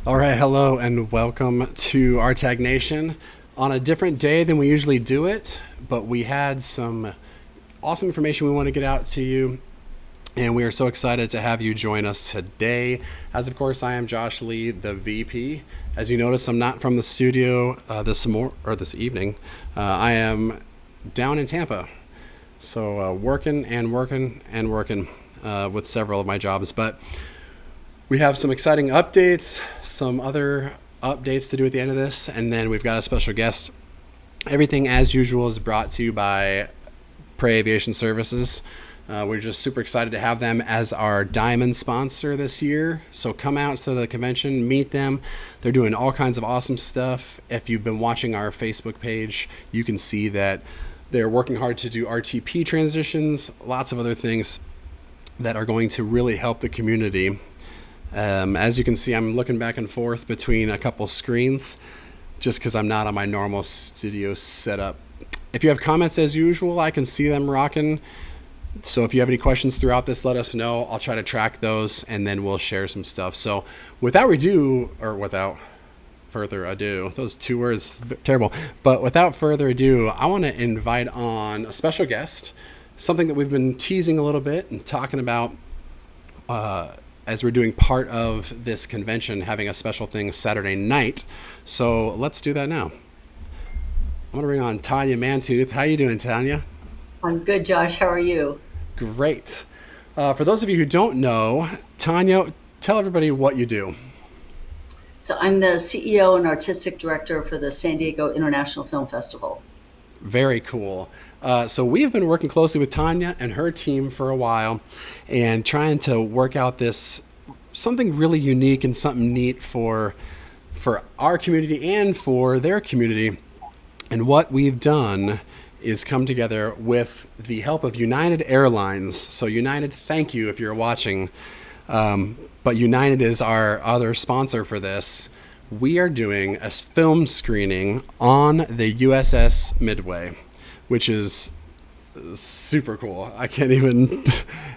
All right, hello and welcome to RTAG Nation. On a different day than we usually do it, but we had some awesome information we want to get out to you, and we are so excited to have you join us today. As of course, I am Josh Lee, the VP. As you notice, I'm not from the studio this evening. I am down in Tampa, so working with several of my jobs, but we have some exciting updates, some other updates to do at the end of this, and then we've got a special guest. Everything, as usual, is brought to you by Prey Aviation Services. We're just super excited to have them as our diamond sponsor this year. So come out to the convention, meet them. They're doing all kinds of awesome stuff. If you've been watching our Facebook page, you can see that they're working hard to do RTP transitions, lots of other things that are going to really help the community. As you can see, I'm looking back and forth between a couple screens just because I'm not on my normal studio setup. If you have comments, as usual, I can see them rocking. So if you have any questions throughout this, let us know. I'll try to track those, and then we'll share some stuff. So without further ado, those two words, terrible. But without further ado, I want to invite on a special guest, something that we've been teasing a little bit and talking about as we're doing part of this convention, having a special thing Saturday night. So let's do that now. I'm going to bring on Tanya Mantooth. How you doing, Tanya? I'm good, Josh. How are you? Great. For those of you who don't know, Tanya, tell everybody what you do. So I'm the CEO and artistic director for the San Diego International Film Festival. Very cool. So we've been working closely with Tanya and her team for a while and trying to work out this something really unique and something neat for our community and for their community. And what we've done is come together with the help of United Airlines. So United, thank you if you're watching. But United is our other sponsor for this. We are doing a film screening on the USS Midway, which is super cool. I can't even,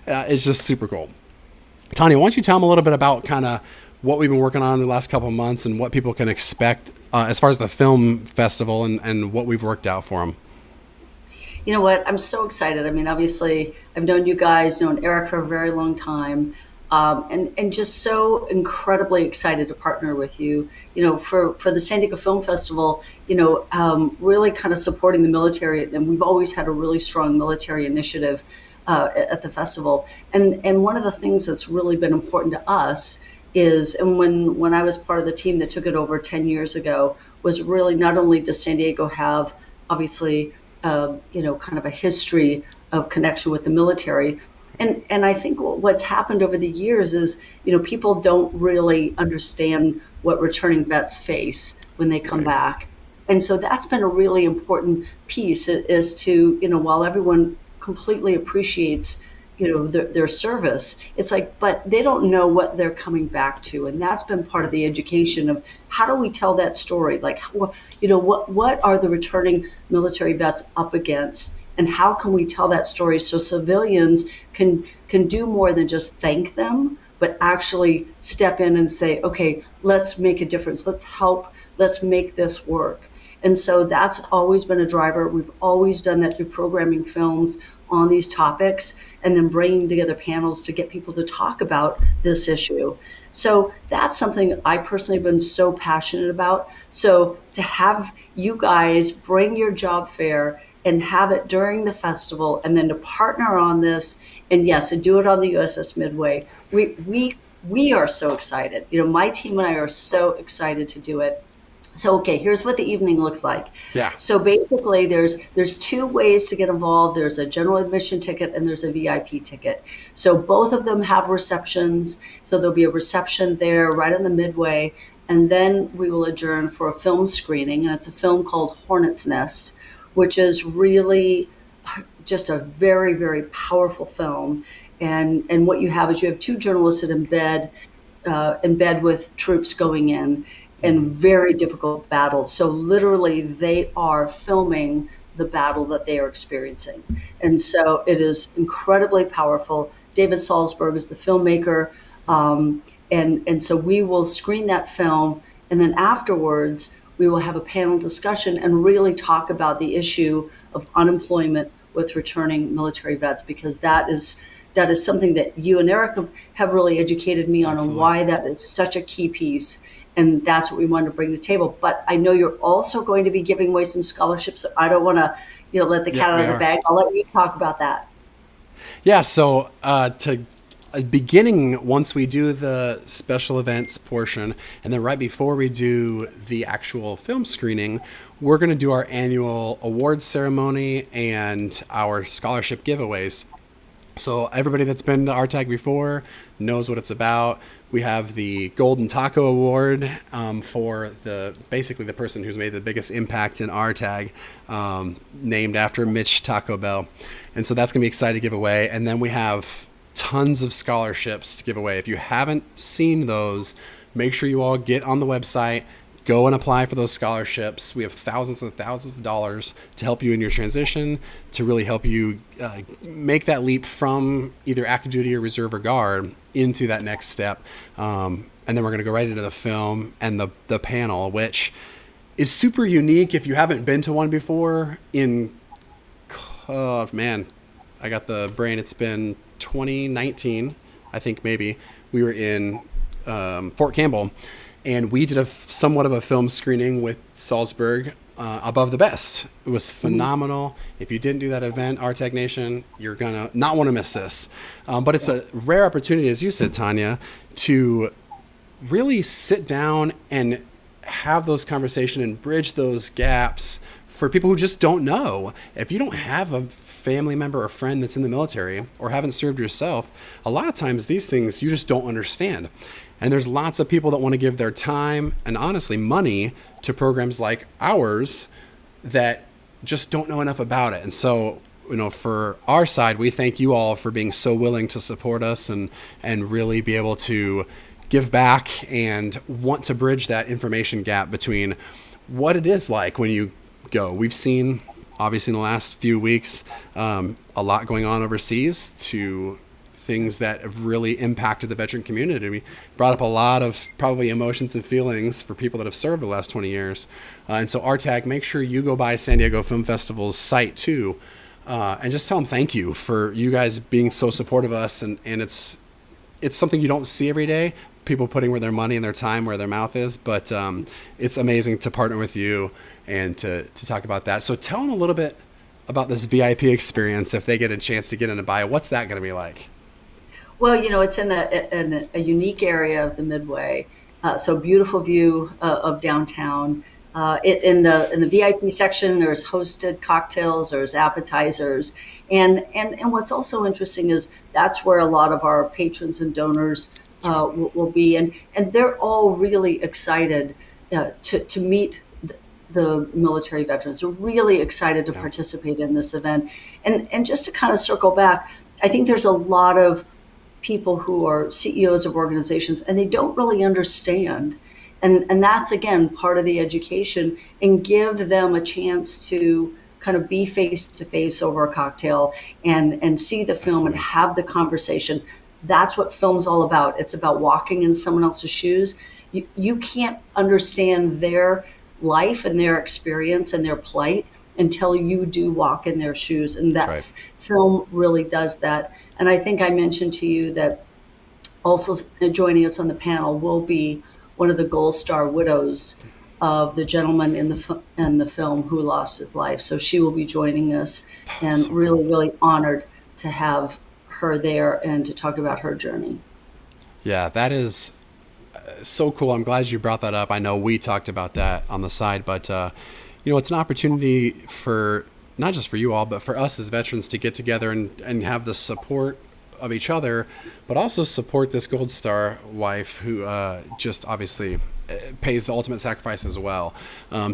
it's just super cool. Tanya, why don't you tell them a little bit about kind of what we've been working on in the last couple of months and what people can expect as far as the film festival and what we've worked out for them. You know what? I'm so excited. I mean, obviously, I've known you guys, known Eric for a very long time. And just so incredibly excited to partner with you, for the San Diego Film Festival, really kind of supporting the military. And we've always had a really strong military initiative at the festival. And one of the things that's really been important to us is, and when I was part of the team that took it over 10 years ago, was really not only does San Diego have, obviously, kind of a history of connection with the military. And I think what's happened over the years is, people don't really understand what returning vets face when they come back. And so that's been a really important piece is to, while everyone completely appreciates, their service, it's like, but they don't know what they're coming back to. And that's been part of the education of how do we tell that story? Like, what are the returning military vets up against? And how can we tell that story so civilians can do more than just thank them, but actually step in and say, okay, let's make a difference. Let's help. Let's make this work. And so that's always been a driver. We've always done that through programming films on these topics and then bringing together panels to get people to talk about this issue. So that's something I personally have been so passionate about. So to have you guys bring your job fair and have it during the festival and then to partner on this and yes, and do it on the USS Midway, we are so excited. My team and I are so excited to do it. So, okay, here's what the evening looks like. Yeah. So basically there's two ways to get involved. There's a general admission ticket and there's a VIP ticket. So both of them have receptions. So there'll be a reception there right on the Midway. And then we will adjourn for a film screening. And it's a film called Hornet's Nest, which is really just a very, very powerful film. And what you have is you have two journalists in bed with troops going in. And very difficult battle. So literally they are filming the battle that they are experiencing. And so it is incredibly powerful. David Salzberg is the filmmaker. And so we will screen that film, and then afterwards we will have a panel discussion and really talk about the issue of unemployment with returning military vets, because that is something that you and Eric have really educated me on, Absolutely. and why that is such a key piece. And that's what we wanted to bring to the table. But I know you're also going to be giving away some scholarships. So I don't want to, let the cat out of the bag. I'll let you talk about that. Yeah, so to beginning, once we do the special events portion, and then right before we do the actual film screening, we're going to do our annual awards ceremony and our scholarship giveaways. So everybody that's been to RTAG before knows what it's about. We have the Golden Taco Award for basically the person who's made the biggest impact in RTAG, named after Mitch Taco Bell. And so that's going to be exciting to give away. And then we have tons of scholarships to give away. If you haven't seen those, make sure you all get on the website, go and apply for those scholarships. We have thousands and thousands of dollars to help you in your transition, to really help you make that leap from either active duty or reserve or guard into that next step. And then we're going to go right into the film and the panel, which is super unique if you haven't been to one before. Man, I got the brain. It's been 2019, I think maybe. We were in Fort Campbell, and we did somewhat of a film screening with Salzburg, Above the Best. It was phenomenal. If you didn't do that event, RTAG Nation, you're going to not want to miss this. But it's a rare opportunity, as you said, Tanya, to really sit down and have those conversations and bridge those gaps for people who just don't know. If you don't have a family member or friend that's in the military or haven't served yourself, a lot of times these things you just don't understand. And there's lots of people that want to give their time and honestly money to programs like ours that just don't know enough about it. And so, for our side, we thank you all for being so willing to support us and really be able to give back and want to bridge that information gap between what it is like when you go. We've seen, obviously, in the last few weeks, a lot going on overseas, to things that have really impacted the veteran community. We brought up a lot of probably emotions and feelings for people that have served the last 20 years. And so RTAG, make sure you go by San Diego Film Festival's site too, and just tell them thank you for you guys being so supportive of us. And it's something you don't see every day, people putting their money and their time where their mouth is, but it's amazing to partner with you and to talk about that. So tell them a little bit about this VIP experience if they get a chance to get in a bio. What's that going to be like? Well, it's in a unique area of the Midway, so beautiful view of downtown. In the VIP section, there's hosted cocktails, there's appetizers, and what's also interesting is that's where a lot of our patrons and donors will be, and they're all really excited to meet the military veterans. They're really excited to participate in this event, and just to kind of circle back, I think there's a lot of people who are CEOs of organizations and they don't really understand. And that's, again, part of the education, and give them a chance to kind of be face to face over a cocktail and see the film and have the conversation. That's what film's all about. It's about walking in someone else's shoes. You can't understand their life and their experience and their plight until you do walk in their shoes. And that film really does that. And I think I mentioned to you that also joining us on the panel will be one of the Gold Star widows of the gentleman in the film who lost his life. So she will be joining us, and really, really honored to have her there and to talk about her journey. Yeah, that is so cool. I'm glad you brought that up. I know we talked about that on the side, but it's an opportunity for not just for you all, but for us as veterans to get together and have the support of each other, but also support this Gold Star wife who just obviously pays the ultimate sacrifice as well.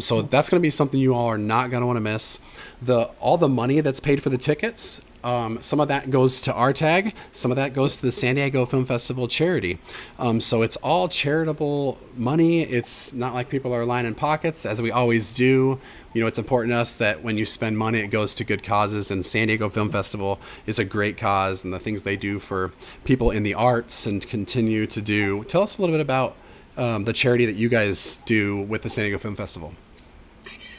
So that's going to be something you all are not going to want to miss. All the money that's paid for the tickets some of that goes to RTAG, some of that goes to the San Diego Film Festival charity. So it's all charitable money. It's not like people are lining pockets, as we always do. It's important to us that when you spend money, it goes to good causes, and San Diego Film Festival is a great cause, and the things they do for people in the arts and continue to do. Tell us a little bit about the charity that you guys do with the San Diego Film Festival.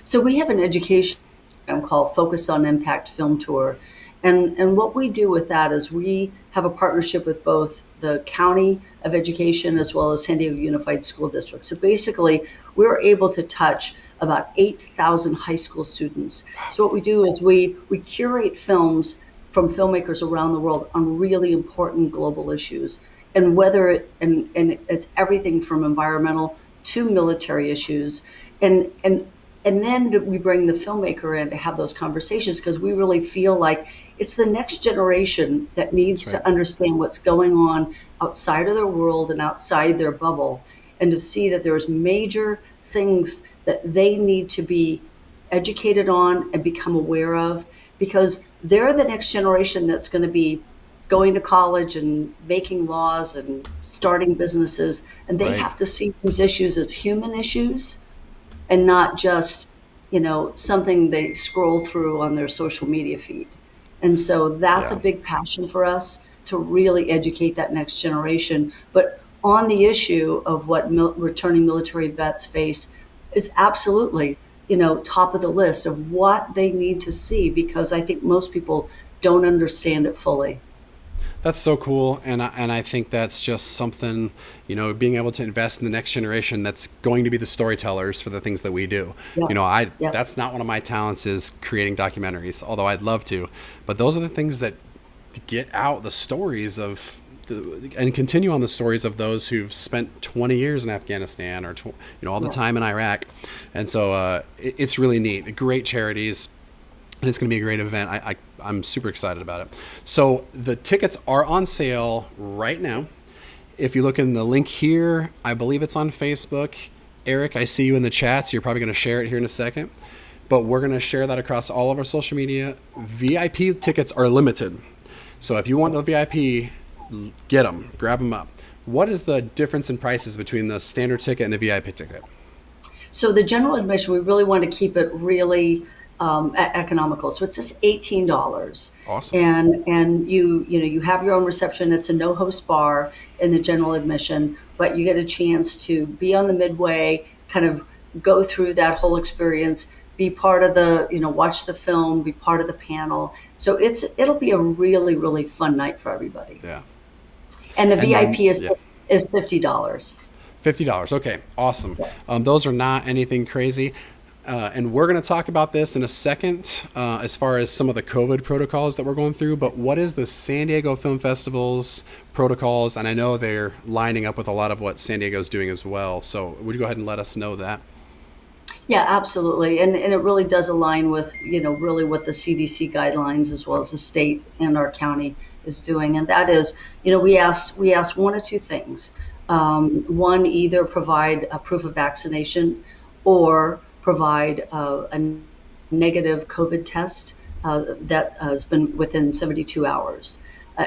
So we have an education program called Focus on Impact Film Tour. And what we do with that is we have a partnership with both the County of Education as well as San Diego Unified School District. So basically, we're able to touch about 8,000 high school students. So what we do is we curate films from filmmakers around the world on really important global issues. And whether and it's everything from environmental to military issues. And then we bring the filmmaker in to have those conversations, because we really feel like it's the next generation that needs to understand what's going on outside of their world and outside their bubble, and to see that there's major things that they need to be educated on and become aware of, because they're the next generation that's going to be going to college and making laws and starting businesses, and they have to see these issues as human issues and not just, something they scroll through on their social media feed. And so that's a big passion for us, to really educate that next generation. But on the issue of what returning military vets face is absolutely, top of the list of what they need to see, because I think most people don't understand it fully. That's so cool, and I think that's just something, being able to invest in the next generation that's going to be the storytellers for the things that we do. That's not one of my talents, is creating documentaries, although I'd love to. But those are the things that get out the stories of and continue on the stories of those who've spent 20 years in Afghanistan, or all the time in Iraq. And so it's really neat. Great charities. And it's going to be a great event. I'm super excited about it. So the tickets are on sale right now. If you look in the link here, I believe it's on Facebook. Eric, I see you in the chat, so you're probably going to share it here in a second. But we're going to share that across all of our social media. VIP tickets are limited. So if you want the VIP, get them, grab them up. What is the difference in prices between the standard ticket and the VIP ticket? So the general admission, we really want to keep it really economical. So it's just $18. Awesome. And you have your own reception. It's a no host bar in the general admission, but you get a chance to be on the midway, kind of go through that whole experience, be part of the, watch the film, be part of the panel. So it'll be a really, really fun night for everybody. Yeah. And the VIP is $50. $50. Okay. Awesome. Those are not anything crazy. And we're going to talk about this in a second, as far as some of the COVID protocols that we're going through. But what is the San Diego Film Festival's protocols? And I know they're lining up with a lot of what San Diego's doing as well. So would you go ahead and let us know that? Yeah, absolutely. And it really does align with, really what the CDC guidelines, as well as the state and our county, is doing. And that is, we asked one or two things. One, either provide a proof of vaccination, or provide a negative COVID test that has been within 72 hours.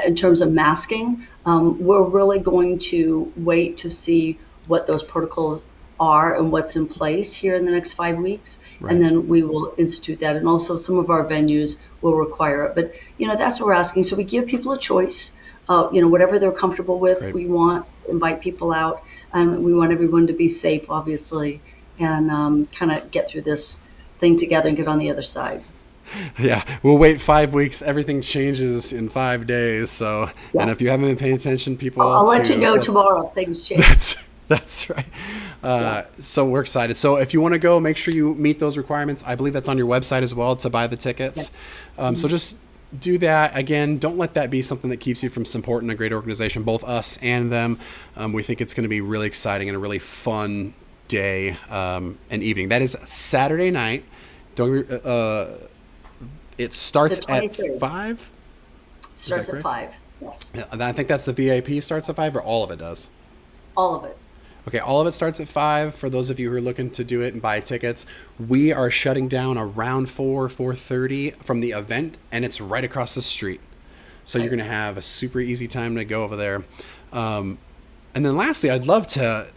In terms of masking, we're really going to wait to see what those protocols are and what's in place here in the next 5 weeks. Right. And then we will institute that. And also some of our venues will require it. But, that's what we're asking. So we give people a choice, whatever they're comfortable with. Right. We want to invite people out, and we want everyone to be safe, obviously, and kind of get through this thing together and get on the other side. Yeah, we'll wait 5 weeks. Everything changes in 5 days. So, and if you haven't been paying attention, people, I'll let you know tomorrow if things change. That's right. So we're excited. So if you want to go, make sure you meet those requirements. I believe that's on your website as well to buy the tickets. Yeah. So just do that. Again, don't let that be something that keeps you from supporting a great organization, both us and them. We think it's going to be really exciting and a really fun day and evening. That is Saturday night. It starts at 5? Starts at 5, yes. Yeah, I think that's the VIP starts at 5, or all of it does? All of it. Okay, all of it starts at 5 for those of you who are looking to do it and buy tickets. We are shutting down around 4:30 from the event, and it's right across the street. So you're going to have a super easy time to go over there. And then lastly, I'd love to,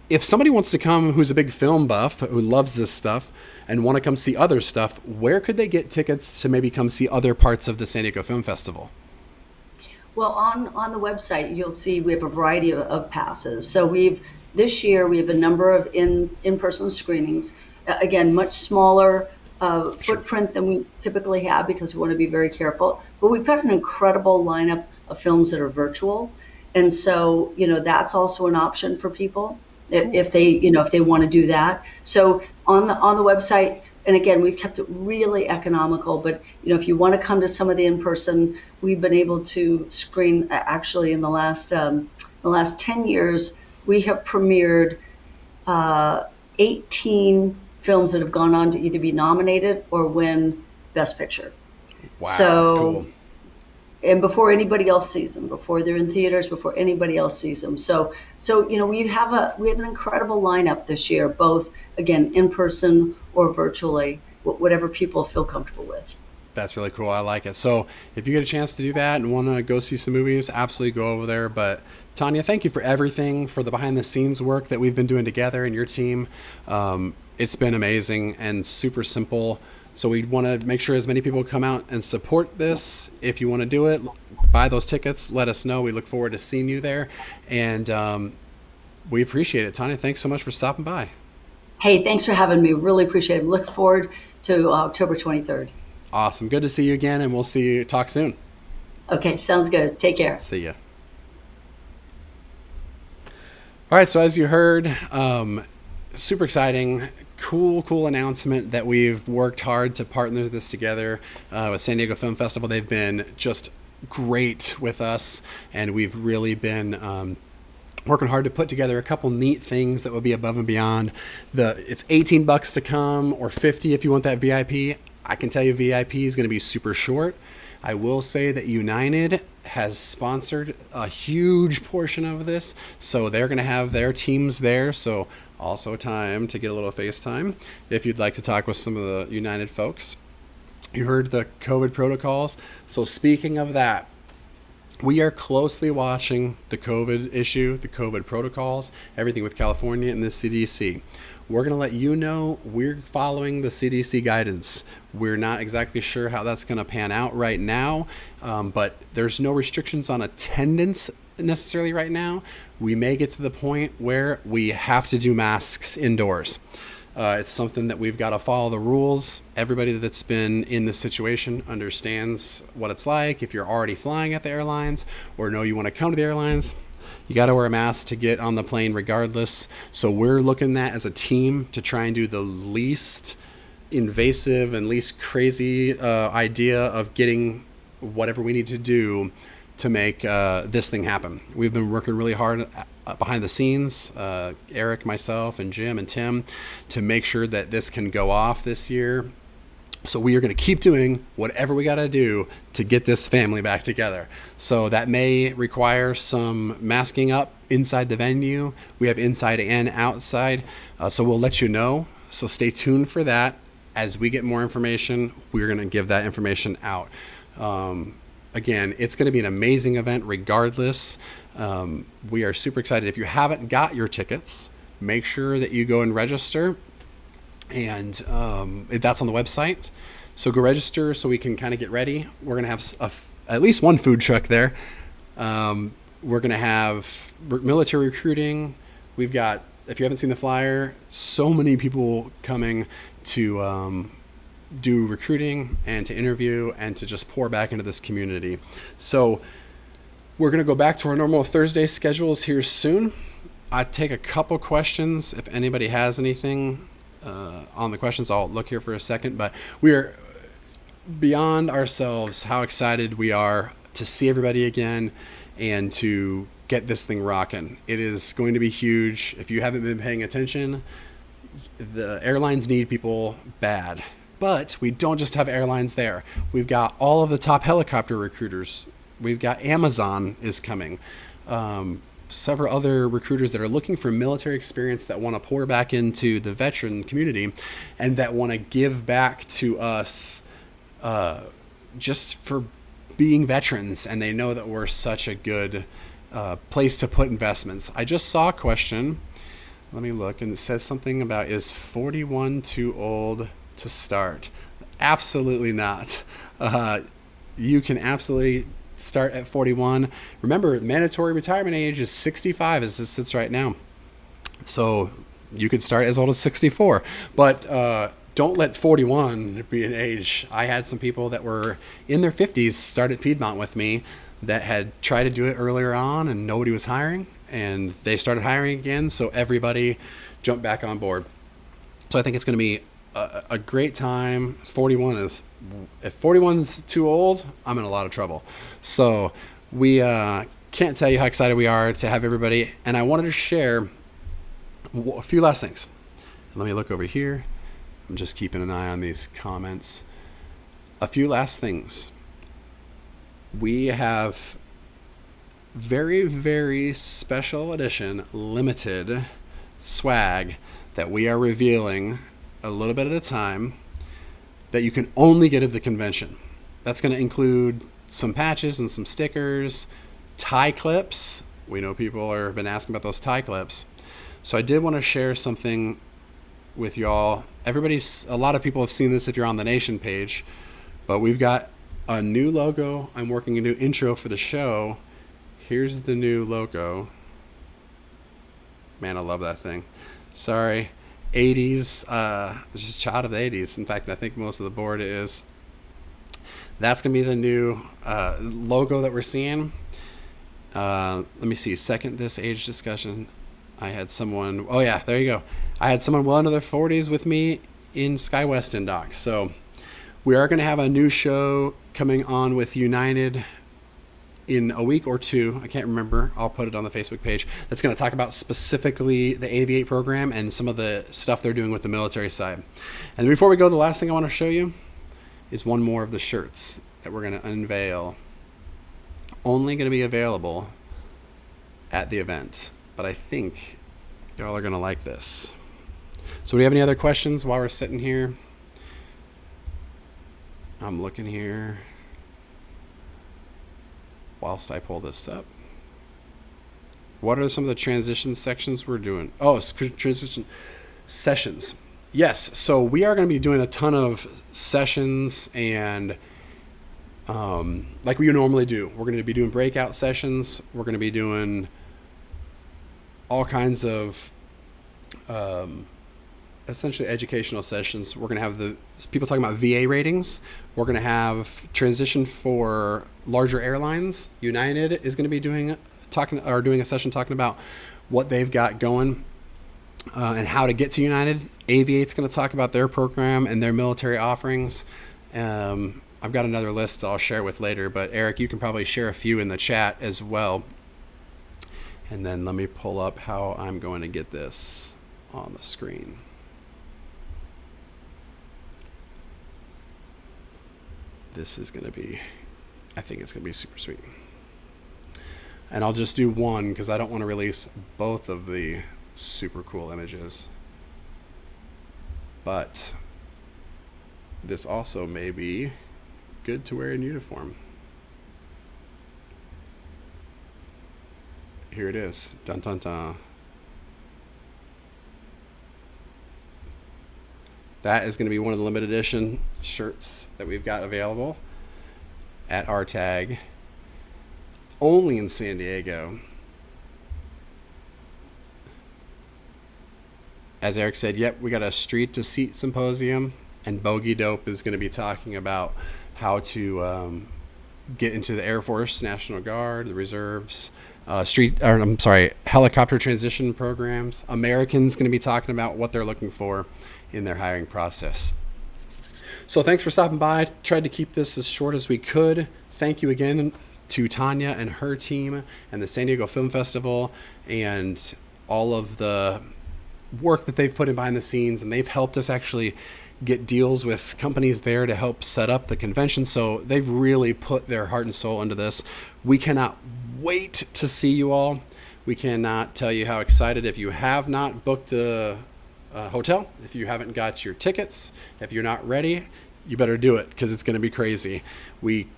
if somebody wants to come who's a big film buff, who loves this stuff, and want to come see other stuff, where could they get tickets to maybe come see other parts of the San Diego Film Festival? Well, on the website, you'll see we have a variety of passes. So this year we have a number of in-person screenings. Again, much smaller footprint than we typically have because we want to be very careful. But we've got an incredible lineup of films that are virtual, and so that's also an option for people if they want to do that. So on the website. And again, we've kept it really economical, but if you want to come to some of the in-person, we've been able to screen actually in the last 10 years, we have premiered 18 films that have gone on to either be nominated or win Best Picture. Wow, so, that's cool. And before anybody else sees them, before they're in theaters, before anybody else sees them. So we have an incredible lineup this year, both again in person or virtually, whatever people feel comfortable with. That's really cool. I like it. So if you get a chance to do that and want to go see some movies, absolutely go over there. But Tanya, thank you for everything, for the behind the scenes work that we've been doing together and your team. It's been amazing and super simple. So we want to make sure as many people come out and support this. If you want to do it, buy those tickets, let us know. We look forward to seeing you there. And we appreciate it. Tanya, thanks so much for stopping by. Hey, thanks for having me. Really appreciate it. Look forward to October 23rd. Awesome. Good to see you again, and we'll talk soon. Okay, sounds good. Take care. See ya. All right, so as you heard, super exciting, cool announcement that we've worked hard to partner this together with San Diego Film Festival. They've been just great with us, and we've really been working hard to put together a couple neat things that will be above and beyond. It's $18 to come, or $50 if you want that VIP. I can tell you VIP is going to be super short. I will say that United has sponsored a huge portion of this, so they're going to have their teams there. So also time to get a little FaceTime if you'd like to talk with some of the United folks. You heard the COVID protocols. So speaking of that, we are closely watching the COVID issue, the COVID protocols, everything with California and the CDC. We're going to let you know we're following the CDC guidance. We're not exactly sure how that's going to pan out right now, but there's no restrictions on attendance necessarily right now. We may get to the point where we have to do masks indoors. It's something that we've got to follow the rules. Everybody that's been in this situation understands what it's like. If you're already flying at the airlines or know you want to come to the airlines, you got to wear a mask to get on the plane regardless. So we're looking at as a team to try and do the least invasive and least crazy idea of getting whatever we need to do to make this thing happen. We've been working really hard behind the scenes, Eric, myself, and Jim and Tim, to make sure that this can go off this year. So we are going to keep doing whatever we got to do to get this family back together. So that may require some masking up inside the venue. We have inside and outside. So we'll let you know. So stay tuned for that. As we get more information, we're going to give that information out. Again, it's going to be an amazing event regardless. We are super excited. If you haven't got your tickets, make sure that you go and register. And that's on the website. So go register so we can kind of get ready. We're going to have at least one food truck there. We're going to have military recruiting. We've got, if you haven't seen the flyer, so many people coming to do recruiting and to interview and to just pour back into this community. So we're going to go back to our normal Thursday schedules here soon. I take a couple questions if anybody has anything on the questions. I'll look here for a second, but we are beyond ourselves how excited we are to see everybody again and to get this thing rocking. It is going to be huge. If you haven't been paying attention, the airlines need people bad, but we don't just have airlines there. We've got all of the top helicopter recruiters. We've got Amazon is coming. several other recruiters that are looking for military experience that want to pour back into the veteran community and that want to give back to us just for being veterans, and they know that we're such a good place to put investments. I just saw a question. Let me look, and it says something about, is 41 too old to start? Absolutely not. You can absolutely start at 41. Remember, the mandatory retirement age is 65 as it sits right now. So you could start as old as 64. But don't let 41 be an age. I had some people that were in their 50s start at Piedmont with me that had tried to do it earlier on and nobody was hiring, and they started hiring again, so everybody jumped back on board. So I think it's going to be a great time. If 41's too old, I'm in a lot of trouble. So we can't tell you how excited we are to have everybody, and I wanted to share a few last things. Let me look over here. I'm just keeping an eye on these comments. A few last things. We have very, very special edition, limited swag that we are revealing a little bit at a time that you can only get at the convention. That's going to include some patches and some stickers, tie clips. We know people have been asking about those tie clips. So I did want to share something with y'all. A lot of people have seen this if you're on the Nation page, but we've got a new logo. I'm working a new intro for the show. Here's the new logo. Man, I love that thing. Sorry. 80s, just a child of the 80s. In fact, I think most of the board is. That's going to be the new logo that we're seeing. Let me see. Second this age discussion. I had someone, oh yeah, there you go. I had someone well into their 40s with me in SkyWeston Doc. So we are going to have a new show coming on with United in a week or two. I can't remember. I'll put it on the Facebook page. That's going to talk about specifically the Aviate program and some of the stuff they're doing with the military side. And before we go, the last thing I want to show you is one more of the shirts that we're going to unveil. Only going to be available at the event, but I think y'all are going to like this. So do you have any other questions while we're sitting here? I'm looking here whilst I pull this up. What are some of the transition sections we're doing? Oh, transition sessions. Yes, so we are going to be doing a ton of sessions and like we normally do. We're going to be doing breakout sessions. We're going to be doing all kinds of essentially educational sessions. We're going to have the people talking about VA ratings. We're going to have transition for larger airlines. United is going to be doing a session talking about what they've got going and how to get to United. Aviate's going to talk about their program and their military offerings. I've got another list I'll share with later, but Eric, you can probably share a few in the chat as well. And then let me pull up how I'm going to get this on the screen. This is going to be, I think it's going to be super sweet. And I'll just do one because I don't want to release both of the super cool images. But this also may be good to wear in uniform. Here it is. Dun dun dun. That is going to be one of the limited edition shirts that we've got available at RTAG, only in San Diego. As Eric said, yep, we got a street to seat symposium, and Bogey Dope is going to be talking about how to get into the Air Force, National Guard, the reserves, helicopter transition programs. American's going to be talking about what they're looking for in their hiring process. So thanks for stopping by. Tried to keep this as short as we could. Thank you again to Tanya and her team and the San Diego Film Festival and all of the work that they've put in behind the scenes, and they've helped us actually get deals with companies there to help set up the convention. So they've really put their heart and soul into this. We cannot wait to see you all. We cannot tell you how excited. If you have not booked a hotel, if you haven't got your tickets, if you're not ready, you better do it, because it's going to be crazy. We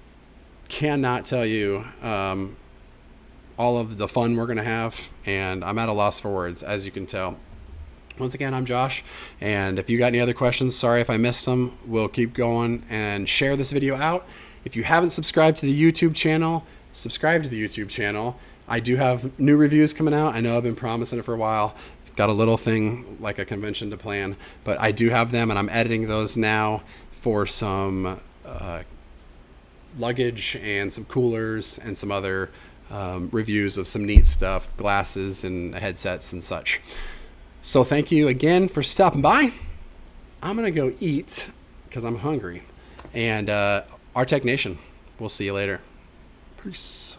cannot tell you all of the fun we're going to have, and I'm at a loss for words, as you can tell. Once again, I'm Josh, and if you got any other questions, sorry if I missed them. We'll keep going and share this video out. If you haven't subscribed to the YouTube channel, subscribe to the YouTube channel. I do have new reviews coming out. I know I've been promising it for a while. Got a little thing like a convention to plan, but I do have them, and I'm editing those now for some luggage and some coolers and some other reviews of some neat stuff, glasses and headsets and such. So thank you again for stopping by. I'm going to go eat because I'm hungry. And RTAG Nation, we'll see you later. Peace.